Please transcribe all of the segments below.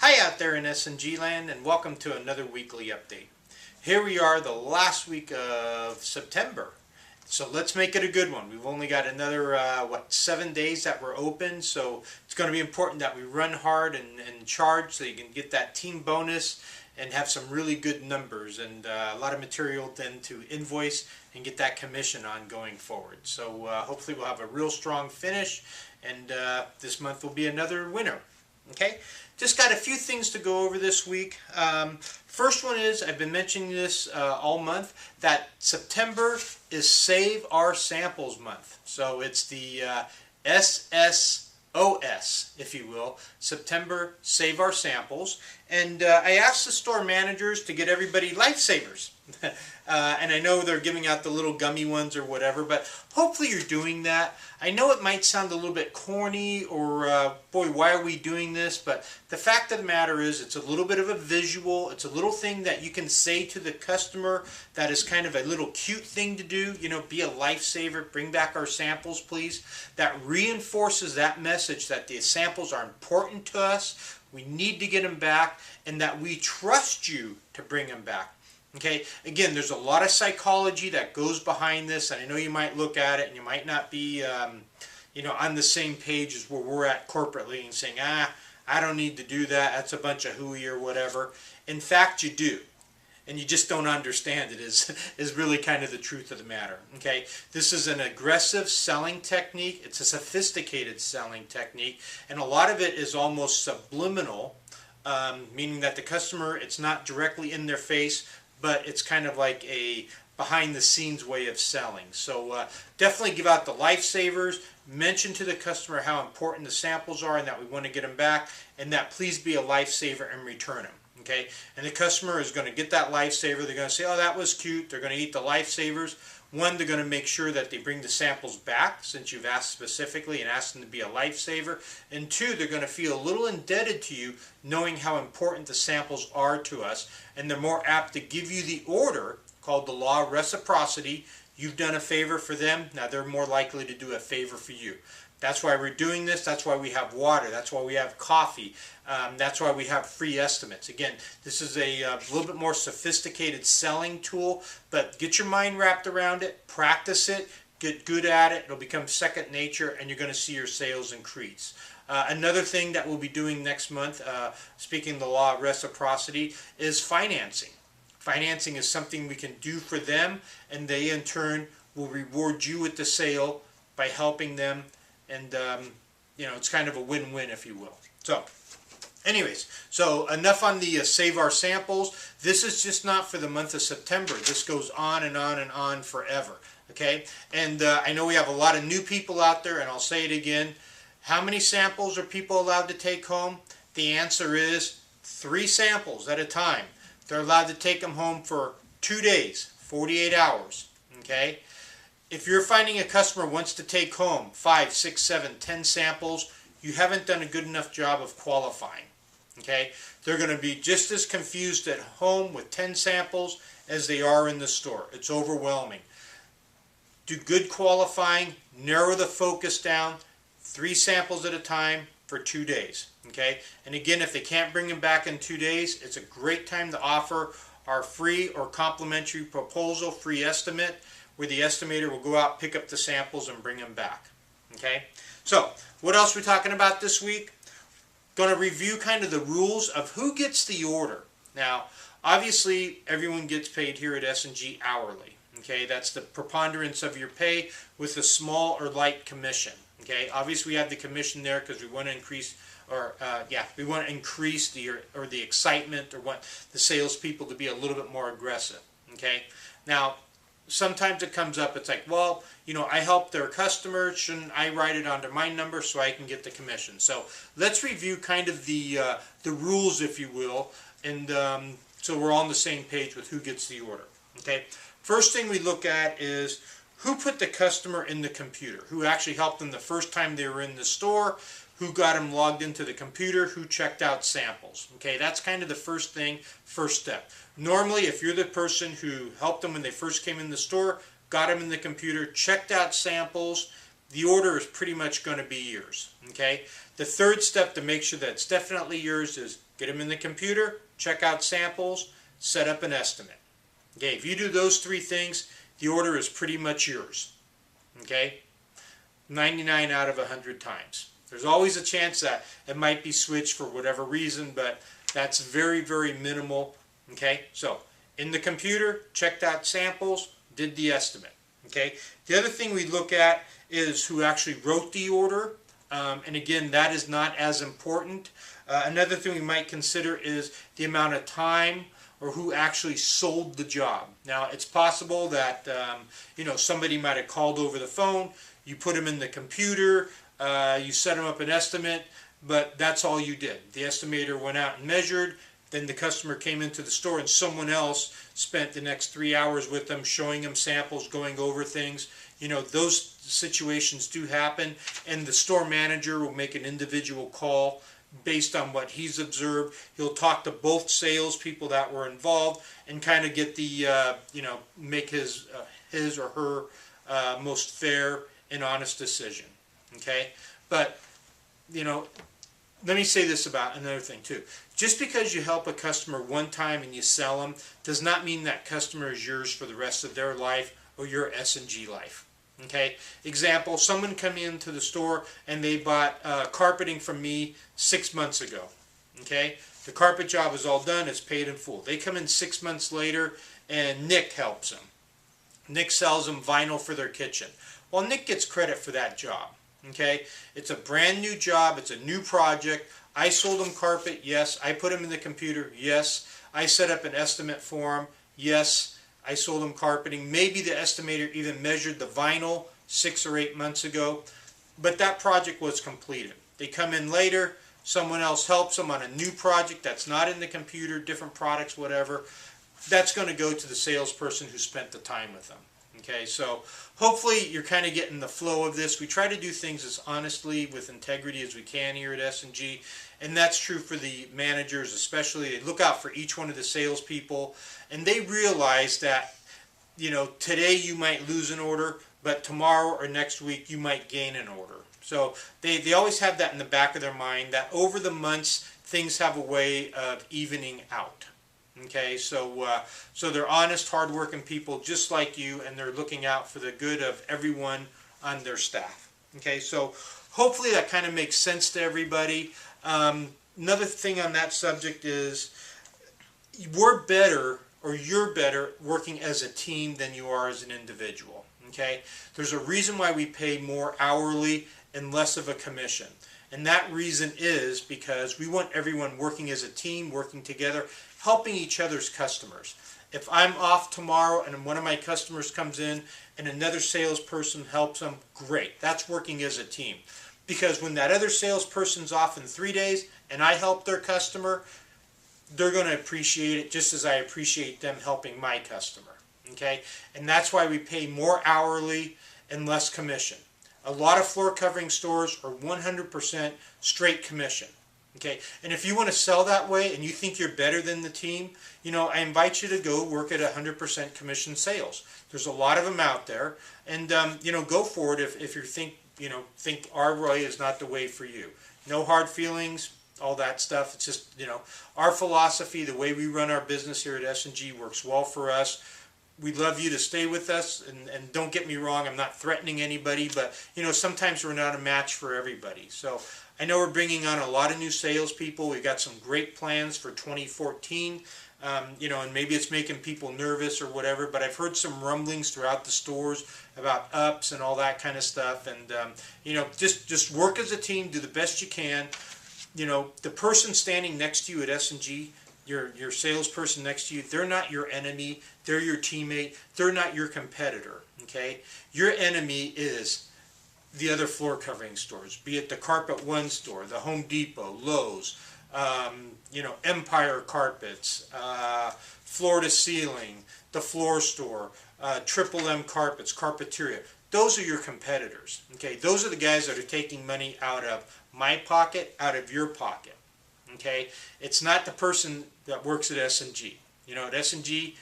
Hi out there in S&G land, and welcome to another weekly update. Here we are, the last week of September. So let's make it a good one. We've only got another, 7 days that we're open, so it's going to be important that we run hard and charge so you can get that team bonus and have some really good numbers and a lot of material then to invoice and get that commission on going forward. So hopefully we'll have a real strong finish, and this month will be another winner. Okay, just got a few things to go over this week. First one is, I've been mentioning this all month, that September is Save Our Samples month. So it's the SSOS, if you will, September Save Our Samples. And I asked the store managers to get everybody lifesavers. And I know they're giving out the little gummy ones or whatever, but hopefully you're doing that. I know it might sound a little bit corny or, boy, why are we doing this? But the fact of the matter is it's a little bit of a visual. It's a little thing that you can say to the customer that is kind of a little cute thing to do. You know, be a lifesaver, bring back our samples, please. That reinforces that message that the samples are important to us. We need to get them back, and that we trust you to bring them back. Okay, again, there's a lot of psychology that goes behind this, and I know you might look at it and you might not be, on the same page as where we're at corporately and saying, I don't need to do that, that's a bunch of hooey or whatever. In fact, you do, and you just don't understand it is really kind of the truth of the matter. Okay, this is an aggressive selling technique. It's a sophisticated selling technique, and a lot of it is almost subliminal, meaning that the customer, it's not directly in their face, but it's kind of like a behind-the-scenes way of selling. So definitely give out the lifesavers, mention to the customer how important the samples are and that we want to get them back, and that please be a lifesaver and return them. Okay? And the customer is going to get that lifesaver. They're going to say, oh, that was cute. They're going to eat the lifesavers. One, they're going to make sure that they bring the samples back since you've asked specifically and asked them to be a lifesaver. And two, they're going to feel a little indebted to you knowing how important the samples are to us. And they're more apt to give you the order called the law of reciprocity. You've done a favor for them. Now they're more likely to do a favor for you. That's why we're doing this. That's why we have water. That's why we have coffee. That's why we have free estimates. Again, this is a little bit more sophisticated selling tool, but get your mind wrapped around it, practice it, get good at it. It'll become second nature, and you're going to see your sales increase. Another thing that we'll be doing next month, speaking of the law of reciprocity, is financing. Financing is something we can do for them, and they in turn will reward you with the sale by helping them. And, it's kind of a win-win, if you will. So, anyways, so enough on the Save Our Samples. This is just not for the month of September. This goes on and on and on forever. Okay? And I know we have a lot of new people out there, and I'll say it again. How many samples are people allowed to take home? The answer is 3 samples at a time. They're allowed to take them home for 2 days, 48 hours. Okay? If you're finding a customer wants to take home 5, 6, 7, 10 samples, you haven't done a good enough job of qualifying. Okay? They're going to be just as confused at home with 10 samples as they are in the store. It's overwhelming. Do good qualifying, narrow the focus down, 3 samples at a time for 2 days. Okay? And again, if they can't bring them back in 2 days, it's a great time to offer our free or complimentary proposal, free estimate, where the estimator will go out, pick up the samples, and bring them back. Okay? So, what else are we talking about this week? Going to review kind of the rules of who gets the order. Now, obviously, everyone gets paid here at S&G hourly. Okay? That's the preponderance of your pay with a small or light commission. Okay? Obviously, we have the commission there because we want to increase the excitement or want the salespeople to be a little bit more aggressive. Okay? Now, sometimes it comes up, it's like, well, I help their customers, shouldn't I write it onto my number so I can get the commission? So let's review kind of the rules, if you will, and so we're all on the same page with who gets the order. Okay. First thing we look at is who put the customer in the computer, who actually helped them the first time they were in the store, who got them logged into the computer, who checked out samples. Okay, that's kind of the first thing, first step. Normally, if you're the person who helped them when they first came in the store, got them in the computer, checked out samples, the order is pretty much going to be yours. Okay, the third step to make sure that it's definitely yours is get them in the computer, check out samples, set up an estimate. Okay, if you do those three things, the order is pretty much yours. Okay, 99 out of 100 times. There's always a chance that it might be switched for whatever reason, but that's very, very minimal. Okay, so in the computer, checked out samples, did the estimate. Okay, the other thing we look at is who actually wrote the order, and again, that is not as important. Another thing we might consider is the amount of time or who actually sold the job. Now, it's possible that somebody might have called over the phone, you put them in the computer, you set them up an estimate, but that's all you did. The estimator went out and measured, then the customer came into the store and someone else spent the next 3 hours with them, showing them samples, going over things. Those situations do happen, and the store manager will make an individual call based on what he's observed. He'll talk to both salespeople that were involved and kind of get the, make his or her most fair and honest decision. Okay? But, let me say this about another thing too. Just because you help a customer one time and you sell them does not mean that customer is yours for the rest of their life or your S&G life. Okay, example, someone come into the store and they bought carpeting from me 6 months ago. Okay, the carpet job is all done, it's paid in full. They come in 6 months later and Nick helps them. Nick sells them vinyl for their kitchen. Well, Nick gets credit for that job. Okay, it's a brand new job, it's a new project. I sold him carpet, yes. I put him in the computer, yes. I set up an estimate for him, yes. I sold him carpeting. Maybe the estimator even measured the vinyl 6 or 8 months ago, but that project was completed. They come in later, someone else helps them on a new project that's not in the computer, different products, whatever. That's going to go to the salesperson who spent the time with them. Okay, so hopefully you're kind of getting the flow of this. We try to do things as honestly, with integrity as we can here at S&G, and that's true for the managers especially. They look out for each one of the salespeople, and they realize that, today you might lose an order, but tomorrow or next week you might gain an order. So they always have that in the back of their mind, that over the months things have a way of evening out. Okay, so they're honest, hard-working people just like you, and they're looking out for the good of everyone on their staff. Okay, so hopefully that kind of makes sense to everybody. Another thing on that subject is you're better working as a team than you are as an individual. Okay, there's a reason why we pay more hourly and less of a commission. And that reason is because we want everyone working as a team, working together, helping each other's customers. If I'm off tomorrow and one of my customers comes in and another salesperson helps them, great. That's working as a team. Because when that other salesperson's off in 3 days and I help their customer, they're going to appreciate it just as I appreciate them helping my customer. Okay? And that's why we pay more hourly and less commission. A lot of floor covering stores are 100% straight commission. Okay, and if you want to sell that way and you think you're better than the team, I invite you to go work at 100% commission sales. There's a lot of them out there, and go for it if you think our way is not the way for you. No hard feelings, all that stuff. It's just our philosophy, the way we run our business here at S&G works well for us. We'd love you to stay with us, and don't get me wrong, I'm not threatening anybody, but sometimes we're not a match for everybody. So I know we're bringing on a lot of new salespeople. We've got some great plans for 2014, and maybe it's making people nervous or whatever, but I've heard some rumblings throughout the stores about ups and all that kind of stuff, and just work as a team, do the best you can. The person standing next to you at S&G, your salesperson next to you, they're not your enemy, they're your teammate, they're not your competitor, okay? Your enemy is the other floor covering stores, be it the Carpet One store, the Home Depot, Lowe's, Empire Carpets, Floor to Ceiling, the Floor Store, Triple M Carpets, Carpeteria. Those are your competitors, okay? Those are the guys that are taking money out of my pocket, out of your pocket. Okay, it's not the person that works at S&G. At S&G,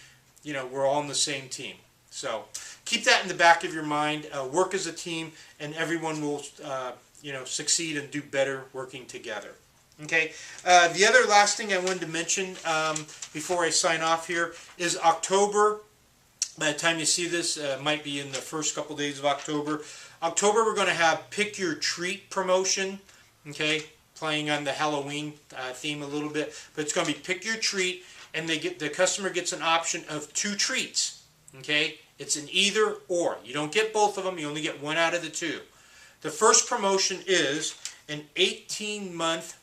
we're all on the same team. So keep that in the back of your mind. Work as a team, and everyone will, succeed and do better working together. Okay. The other last thing I wanted to mention before I sign off here is October. By the time you see this, might be in the first couple days of October. October, we're going to have Pick Your Treat promotion. Okay, playing on the Halloween theme a little bit, but it's going to be Pick Your Treat, and the customer gets an option of 2 treats. Okay, it's an either or. You don't get both of them. You only get one out of the 2. The first promotion is an 18-month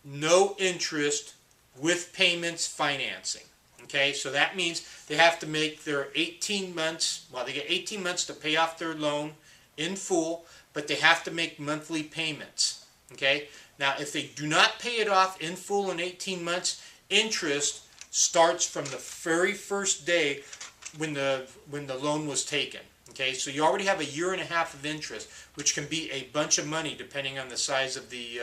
no interest with payments financing. Okay, so that means they have to make their 18 months, well, they get 18 months to pay off their loan in full, but they have to make monthly payments. Okay, now if they do not pay it off in full in 18 months, interest starts from the very first day when the loan was taken. Okay, so you already have a year and a half of interest, which can be a bunch of money depending on the size of the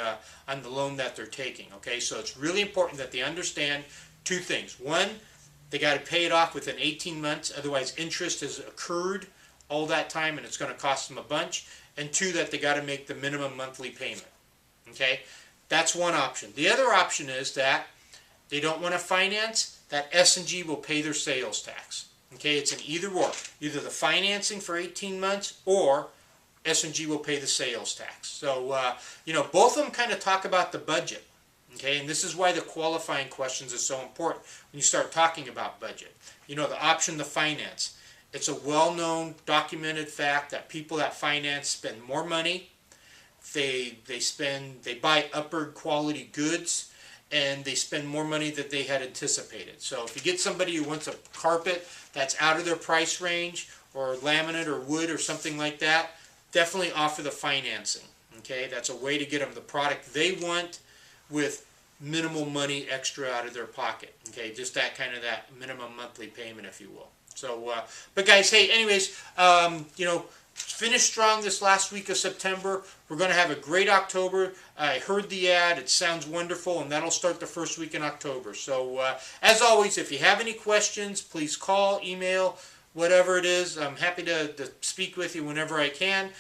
on the loan that they're taking. Okay, so it's really important that they understand 2 things. One, they got to pay it off within 18 months, otherwise interest has accrued all that time and it's going to cost them a bunch. And 2, that they got to make the minimum monthly payment. Okay, that's one option. The other option is that they don't want to finance, that S&G will pay their sales tax. Okay, it's an either or. Either the financing for 18 months or S&G will pay the sales tax. So, you know, both of them kind of talk about the budget. Okay, and this is why the qualifying questions are so important when you start talking about budget. You know, the option to finance. It's a well-known, documented fact that people that finance spend more money. They buy upper quality goods, and they spend more money than they had anticipated. So if you get somebody who wants a carpet that's out of their price range, or laminate or wood or something like that, definitely offer the financing. Okay, that's a way to get them the product they want with minimal money extra out of their pocket. Okay, just that minimum monthly payment, if you will. So, but guys, hey, anyways, you know, finish strong this last week of September. We're going to have a great October. I heard the ad. It sounds wonderful, and that'll start the first week in October. So, as always, if you have any questions, please call, email, whatever it is. I'm happy to speak with you whenever I can.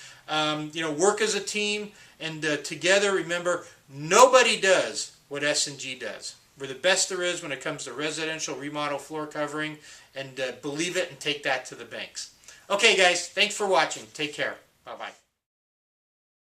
You know, work as a team, and together, remember, nobody does what S&G does. We're the best there is when it comes to residential remodel floor covering, and believe it and take that to the banks. Okay, guys, thanks for watching. Take care. Bye-bye.